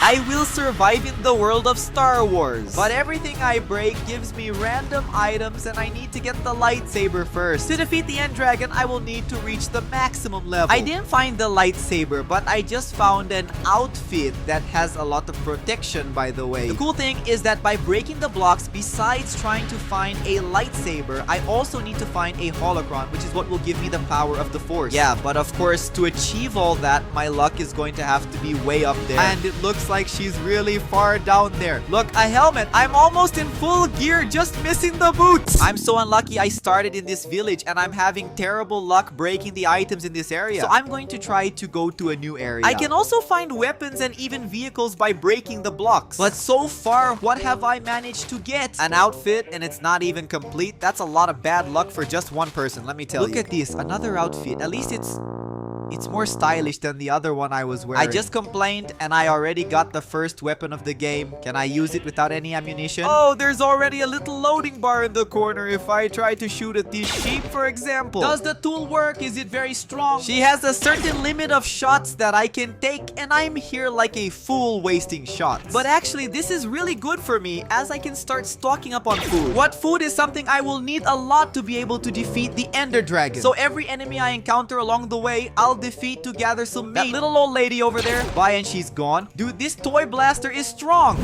I will survive in the world of Star Wars. But everything I break gives me random items and I need to get the lightsaber first. To defeat the End Dragon, I will need to reach the maximum level. I didn't find the lightsaber, but I just found an outfit that has a lot of protection, by the way. The cool thing is that by breaking the blocks, besides trying to find a lightsaber, I also need to find a holocron, which is what will give me the power of the Force. Yeah, but of course, to achieve all that, my luck is going to have to be way up there. And it looks like she's really far down there. Look, a helmet. I'm almost in full gear, just missing the boots. I'm so unlucky I started in this village and I'm having terrible luck breaking the items in this area. So I'm going to try to go to a new area. I can also find weapons and even vehicles by breaking the blocks. But so far, what have I managed to get? An outfit and it's not even complete. That's a lot of bad luck for just one person, let me tell you. Look at this, another outfit. At least it's more stylish than the other one I was wearing. I just complained and I already got the first weapon of the game. Can I use it without any ammunition? Oh, there's already a little loading bar in the corner if I try to shoot at these sheep, for example. Does the tool work? Is it very strong? She has a certain limit of shots that I can take and I'm here like a fool wasting shots. But actually, this is really good for me as I can start stocking up on food. What food is something I will need a lot to be able to defeat the Ender Dragon. So every enemy I encounter along the way, I'll defeat to gather some meat. That little old lady over there, bye, and she's gone. Dude, this toy blaster is strong.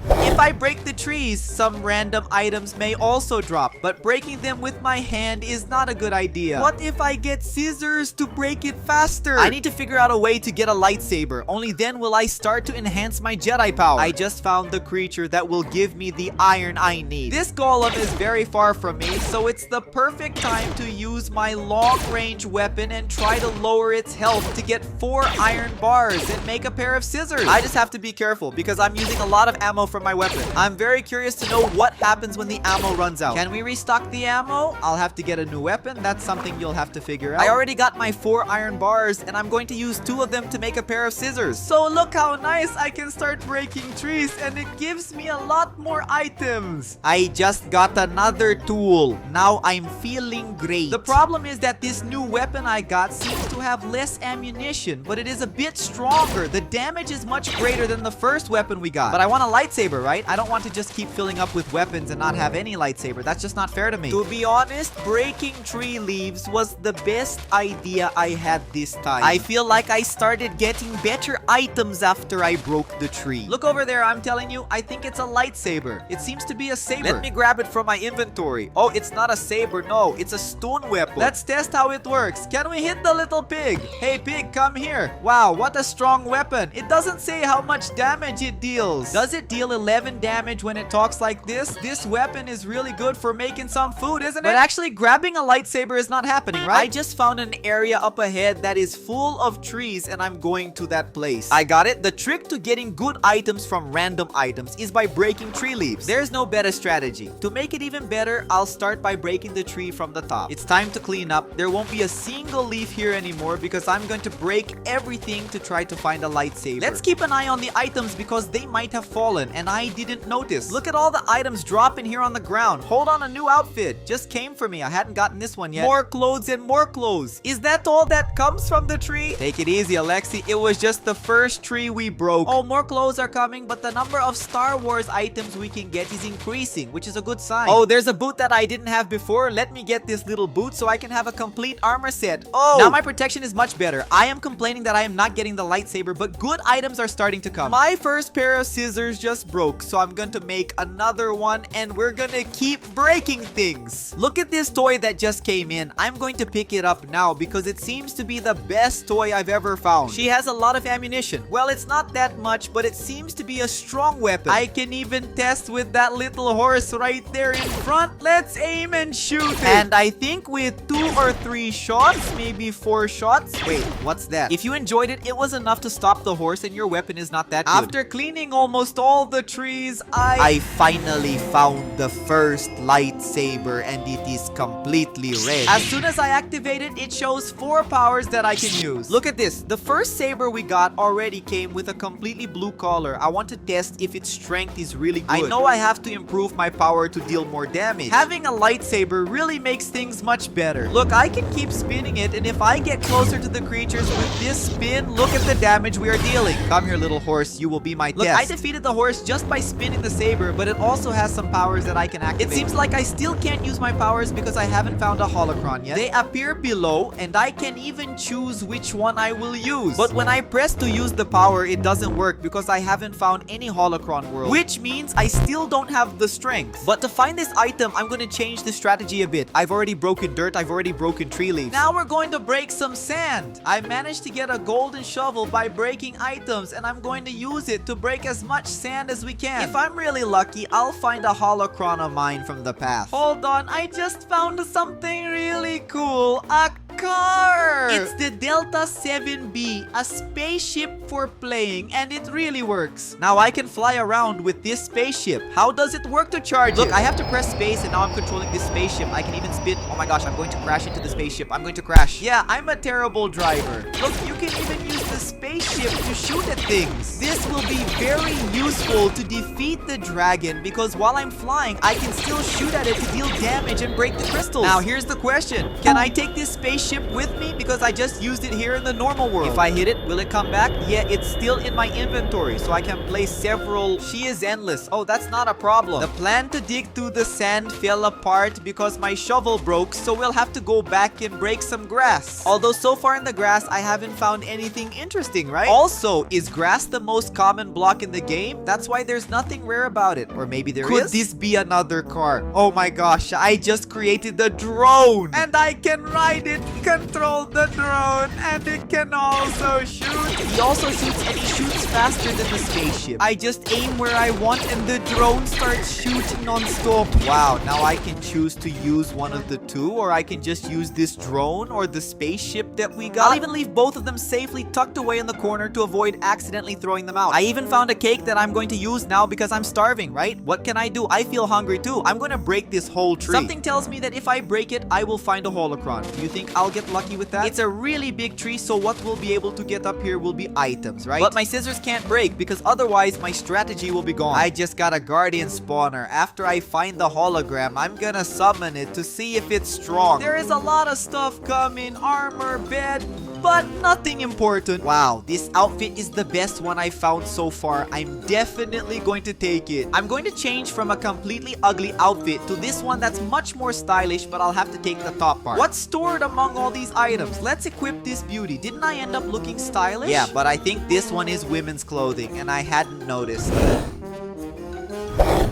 If I break the trees, some random items may also drop, but breaking them with my hand is not a good idea. What if I get scissors to break it faster? I need to figure out a way to get a lightsaber. Only then will I start to enhance my Jedi power. I just found the creature that will give me the iron I need. This golem is very far from me, so it's the perfect time to use my long-range weapon and try to lower its health to get 4 iron bars and make a pair of scissors. I just have to be careful because I'm using a lot of ammo from my weapon. I'm very curious to know what happens when the ammo runs out. Can we restock the ammo? I'll have to get a new weapon. That's something you'll have to figure out. I already got my 4 iron bars and I'm going to use 2 of them to make a pair of scissors. So look how nice I can start breaking trees and it gives me a lot more items. I just got another tool. Now I'm feeling great. The problem is that this new weapon I got seems to have less ammunition, but it is a bit stronger. The damage is much greater than the first weapon we got. But I want a lightsaber, right? I don't want to just keep filling up with weapons and not have any lightsaber. That's just not fair to me. To be honest, breaking tree leaves was the best idea I had this time. I feel like I started getting better items after I broke the tree. Look over there, I'm telling you, I think it's a lightsaber. It seems to be a saber. Let me grab it from my inventory. Oh, it's not a saber, no, it's a stone weapon. Let's test how it works. Can we hit the little pig? Hey pig, come here. Wow, what a strong weapon. It doesn't say how much damage it deals. Does it deal 11 damage when it talks like this? This weapon is really good for making some food, isn't it? But actually, grabbing a lightsaber is not happening, right? I just found an area up ahead that is full of trees and I'm going to that place. I got it. The trick to getting good items from random items is by breaking tree leaves. There's no better strategy. To make it even better, I'll start by breaking the tree from the top. It's time to clean up. There won't be a single leaf here anymore because I'm going to break everything to try to find a lightsaber. Let's keep an eye on the items because they might have fallen and I didn't notice. Look at all the items dropping here on the ground. Hold on, a new outfit just came for me. I hadn't gotten this one yet. More clothes and more clothes. Is that all that comes from the tree? Take it easy, Alexi. It was just the first tree we broke. Oh, more clothes are coming, but the number of Star Wars items we can get is increasing, which is a good sign. Oh, there's a boot that I didn't have before. Let me get this little boot so I can have a complete armor set. Oh, now my protection is much better. I am complaining that I am not getting the lightsaber, but good items are starting to come. My first pair of scissors just broke, so I'm going to make another one and we're gonna keep breaking things. Look at this toy that just came in. I'm going to pick it up now because it seems to be the best toy I've ever found. She has a lot of ammunition. Well, it's not that much, but it seems to be a strong weapon. I can even test with that little horse right there in front. Let's aim and shoot it. And I think with 2 or 3 shots, maybe 4 shots. Wait, what's that? If you enjoyed it, it was enough to stop the horse and your weapon is not that good. After cleaning almost all the trees series, I finally found the first lightsaber and it is completely red. As soon as I activate it, it shows 4 powers that I can use. Look at this. The first saber we got already came with a completely blue color. I want to test if its strength is really good. I know I have to improve my power to deal more damage. Having a lightsaber really makes things much better. Look, I can keep spinning it, and if I get closer to the creatures with this spin, look at the damage we are dealing. Come here, little horse. You will be my test. Look, I defeated the horse just by spinning the saber, but it also has some powers that I can activate. It seems like I still can't use my powers because I haven't found a holocron yet. They appear below, and I can even choose which one I will use. But when I press to use the power, it doesn't work because I haven't found any holocron world, which means I still don't have the strength. But to find this item, I'm going to change the strategy a bit. I've already broken dirt, I've already broken tree leaves. Now we're going to break some sand. I managed to get a golden shovel by breaking items, and I'm going to use it to break as much sand as we can. If I'm really lucky, I'll find a holocron of mine from the past. Hold on, I just found something really cool. A car! It's the Delta 7B, a spaceship for playing, and it really works. Now I can fly around with this spaceship. How does it work to charge it? Look, I have to press space, and now I'm controlling this spaceship. I can even spin. Oh my gosh, I'm going to crash into the spaceship. I'm going to crash. Yeah, I'm a terrible driver. Look, you can even use the spaceship to shoot at things. This will be very useful to defeat the dragon because while I'm flying, I can still shoot at it to deal damage and break the crystals. Now, here's the question. Can I take this spaceship with me? Because I just used it here in the normal world. If I hit it, will it come back? Yeah, it's still in my inventory, so I can place several. She is endless. Oh, that's not a problem. The plan to dig through the sand fell apart because my shovel broke, so we'll have to go back and break some grass. Although so far in the grass, I haven't found anything interesting, right? Also, is grass the most common block in the game? That's why there's nothing rare about it. Or maybe there is? Could this be another car? Oh my gosh, I just created the drone! And I can ride it, control the drone, and it can also shoot. He also shoots, and he shoots faster than the spaceship. I just aim where I want, and the drone starts shooting non-stop. Wow, now I can choose to use one of the two, or I can just use this drone or the spaceship that we got. I'll even leave both of them safely tucked away in the corner to avoid accidentally throwing them out. I even found a cake that I'm going to use now because I'm starving, right? What can I do? I feel hungry too. I'm going to break this whole tree. Something tells me that if I break it, I will find a holocron. Do you think I'll get lucky with that? It's a really big tree, so what we'll be able to get up here will be items, right? But my scissors can't break because otherwise my strategy will be gone. I just got a guardian spawner. After I find the hologram, I'm gonna summon it to see if it's strong. There is a lot of stuff coming. Armor, bed, but nothing important. Wow, this outfit is the best one I found so far. I'm definitely going to take it. I'm going to change from a completely ugly outfit to this one that's much more stylish, but I'll have to take the top part. What's stored among all these items? Let's equip this beauty. Didn't I end up looking stylish? Yeah, but I think this one is women's clothing, and I hadn't noticed.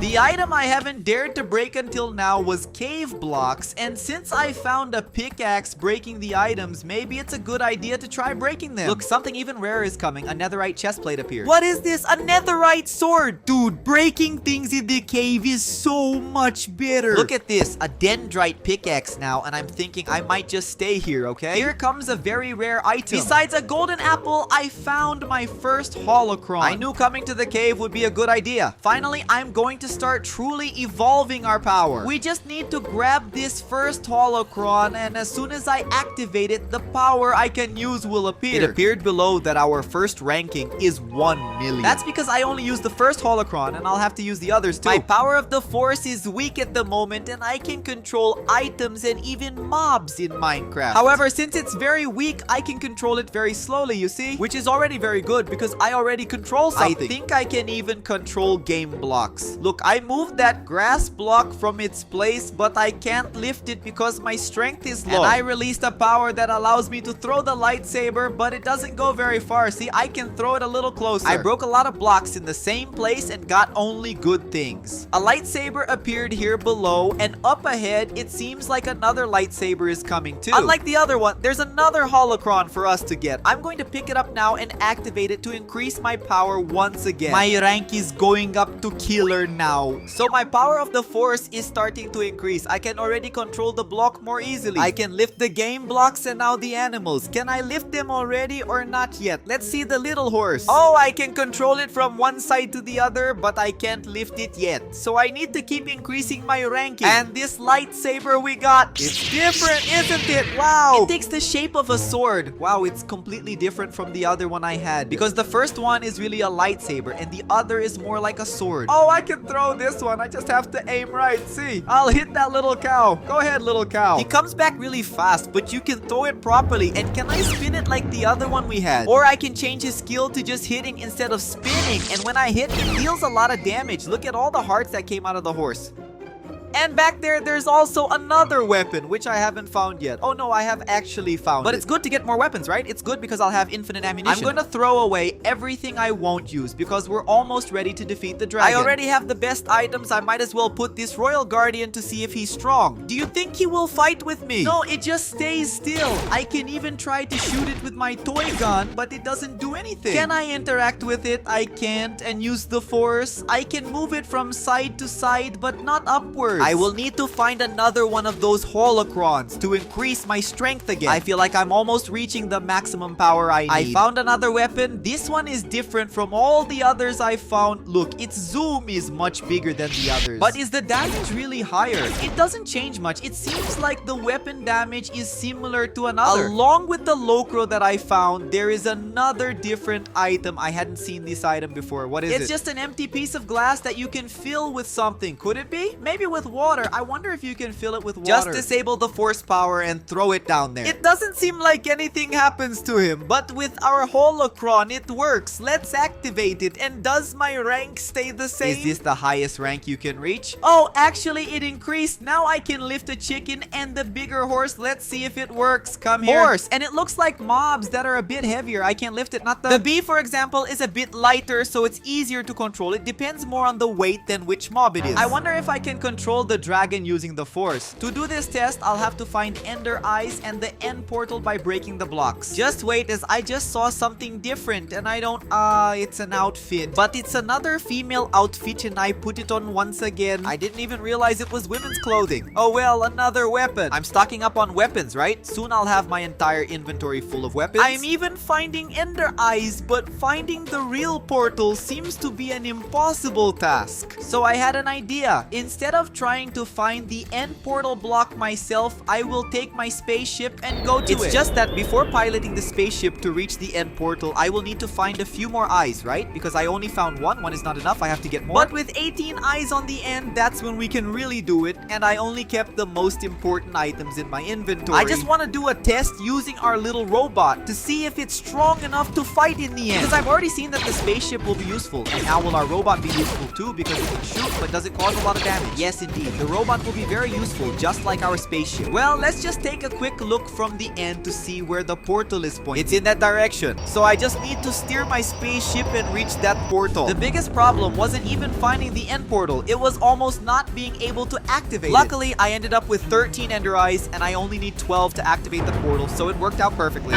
The item I haven't dared to break until now was cave blocks, and since I found a pickaxe breaking the items, maybe it's a good idea to try breaking them. Look, something even rarer is coming. A netherite chestplate appeared. What is this? A netherite sword! Dude, breaking things in the cave is so much better. Look at this, a dendrite pickaxe now, and I'm thinking I might just stay here, okay? Here comes a very rare item. Besides a golden apple, I found my first holocron. I knew coming to the cave would be a good idea. Finally, I'm going to start truly evolving our power. We just need to grab this first holocron, and as soon as I activate it, the power I can use will appear. It appeared below that our first ranking is 1 million. That's because I only used the first holocron, and I'll have to use the others too. My power of the force is weak at the moment, and I can control items and even mobs in Minecraft. However, since it's very weak, I can control it very slowly, you see? Which is already very good because I already control something. I think I can even control game blocks. Look, I moved that grass block from its place, but I can't lift it because my strength is low. And I released a power that allows me to throw the lightsaber, but it doesn't go very far. See, I can throw it a little closer. I broke a lot of blocks in the same place and got only good things. A lightsaber appeared here below, and up ahead, it seems like another lightsaber is coming too. Unlike the other one, there's another holocron for us to get. I'm going to pick it up now and activate it to increase my power once again. My rank is going up to killer now. now. So my power of the force is starting to increase. I can already control the block more easily. I can lift the game blocks and now the animals. Can I lift them already or not yet? Let's see the little horse. Oh, I can control it from one side to the other, but I can't lift it yet. So I need to keep increasing my ranking. And this lightsaber we got, it's different, isn't it? Wow. It takes the shape of a sword. Wow, it's completely different from the other one I had. Because the first one is really a lightsaber and the other is more like a sword. Oh, I can throw this one. I just have to aim right. See? I'll hit that little cow. Go ahead, little cow. He comes back really fast, but you can throw it properly. And can I spin it like the other one we had? Or I can change his skill to just hitting instead of spinning. And when I hit, it deals a lot of damage. Look at all the hearts that came out of the horse. And back there, there's also another weapon, which I haven't found yet. Oh no, I have actually found it. But it's good to get more weapons, right? It's good because I'll have infinite ammunition. I'm going to throw away everything I won't use because we're almost ready to defeat the dragon. I already have the best items. I might as well put this Royal Guardian to see if he's strong. Do you think he will fight with me? No, it just stays still. I can even try to shoot it with my toy gun, but it doesn't do anything. Can I interact with it? I can't. And use the force? I can move it from side to side, but not upwards. I will need to find another one of those holocrons to increase my strength again. I feel like I'm almost reaching the maximum power I need. I found another weapon. This one is different from all the others I found. Look, its zoom is much bigger than the others. But is the damage really higher? It doesn't change much. It seems like the weapon damage is similar to another. Along with the Locro that I found, there is another different item. I hadn't seen this item before. What is it? It's just an empty piece of glass that you can fill with something. Could it be? Maybe with water. I wonder if you can fill it with water. Just disable the force power and throw it down there. It doesn't seem like anything happens to him, but with our holocron, it works. Let's activate it. And does my rank stay the same? Is this the highest rank you can reach? Oh, actually, it increased. Now I can lift a chicken and the bigger horse. Let's see if it works. Come here. Horse. And it looks like mobs that are a bit heavier. I can't lift it. Not the bee, for example, is a bit lighter, so it's easier to control. It depends more on the weight than which mob it is. I wonder if I can control the dragon using the force. To do this test, I'll have to find Ender Eyes and the end portal by breaking the blocks. Just wait, as I just saw something different and I don't... it's an outfit. But it's another female outfit and I put it on once again. I didn't even realize it was women's clothing. Oh well, another weapon. I'm stocking up on weapons, right? Soon I'll have my entire inventory full of weapons. I'm even finding Ender Eyes, but finding the real portal seems to be an impossible task. So I had an idea. Instead of trying to find the end portal block myself, I will take my spaceship and go to it. It's just that before piloting the spaceship to reach the end portal, I will need to find a few more eyes, right? Because I only found one. One is not enough. I have to get more. But with 18 eyes on the end, that's when we can really do it. And I only kept the most important items in my inventory. I just want to do a test using our little robot to see if it's strong enough to fight in the end. Because I've already seen that the spaceship will be useful. And now will our robot be useful too? Because it can shoot, but does it cause a lot of damage? Yes, indeed. The robot will be very useful, just like our spaceship. Well, let's just take a quick look from the end to see where the portal is pointing. It's in that direction. So I just need to steer my spaceship and reach that portal. The biggest problem wasn't even finding the end portal. It was almost not being able to activate it. Luckily, I ended up with 13 Ender Eyes and I only need 12 to activate the portal, so it worked out perfectly.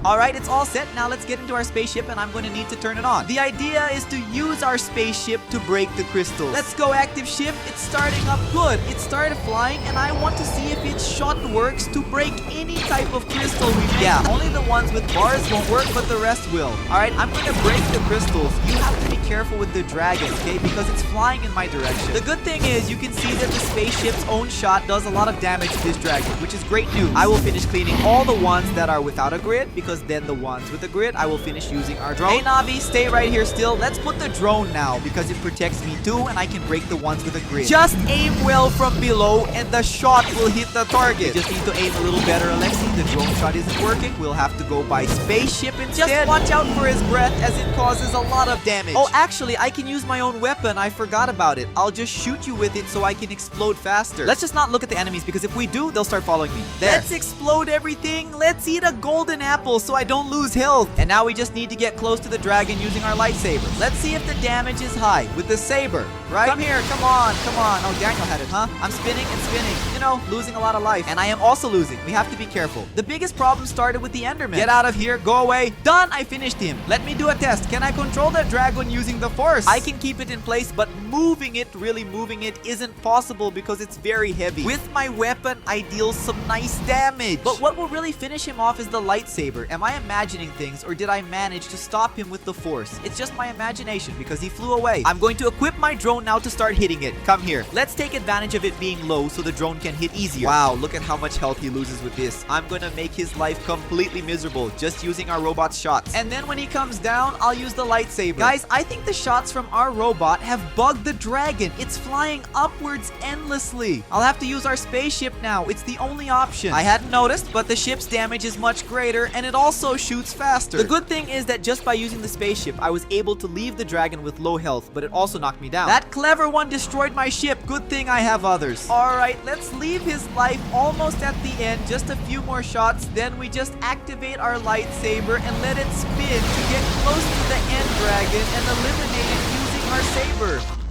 Alright, it's all set. Now let's get into our spaceship and I'm going to need to turn it on. The idea is to use our spaceship to break the crystals. Let's go active ship. It's starting up good. It started flying and I want to see if its shot works to break any type of crystal we make. Yeah, only the ones with bars won't work, but the rest will. Alright, I'm going to break the crystals. You have to be careful with the dragon, okay? Because it's flying in my direction. The good thing is you can see that the spaceship's own shot does a lot of damage to this dragon, which is great news. I will finish cleaning all the ones that are without a grid, because then the ones with a grid, I will finish using our drone. Hey Navi, stay right here still. Let's put the drone now because it protects me too and I can break the ones with a grid. Just aim well from below and the shot will hit the target. You just need to aim a little better, Alexi. The drone shot isn't working. We'll have to go by spaceship instead. Just watch out for his breath as it causes a lot of damage. Oh, actually, I can use my own weapon. I forgot about it. I'll just shoot you with it so I can explode faster. Let's just not look at the enemies because if we do, they'll start following me. There. Let's explode everything. Let's eat a golden apple so I don't lose health. And now we just need to get close to the dragon using our lightsaber. Let's see if the damage is high with the saber. right? Come here, come on. Oh, Daniel had it, huh? I'm spinning and spinning. You know, losing a lot of life. And I am also losing. We have to be careful. The biggest problem started with the Enderman. Get out of here, go away. Done, I finished him. Let me do a test. Can I control that dragon using the force? I can keep it in place, but really moving it isn't possible because it's very heavy. With my weapon, I deal some nice damage. But what will really finish him off is the lightsaber. Am I imagining things, or did I manage to stop him with the force? It's just my imagination because he flew away. I'm going to equip my drone now to start hitting it. Come here. Let's take advantage of it being low so the drone can hit easier. Wow, look at how much health he loses with this. I'm gonna make his life completely miserable just using our robot's shots. And then when he comes down, I'll use the lightsaber. Guys, I think the shots from our robot have bugged the dragon. It's flying upwards endlessly. I'll have to use our spaceship now. It's the only option. I hadn't noticed, but the ship's damage is much greater and it also shoots faster. The good thing is that just by using the spaceship, I was able to leave the dragon with low health, but it also knocked me down. That clever one destroyed my ship. Good thing I have others. Alright, let's leave his life almost at the end. Just a few more shots, then we just activate our lightsaber and let it spin to get close to the end dragon and eliminate it using our saber.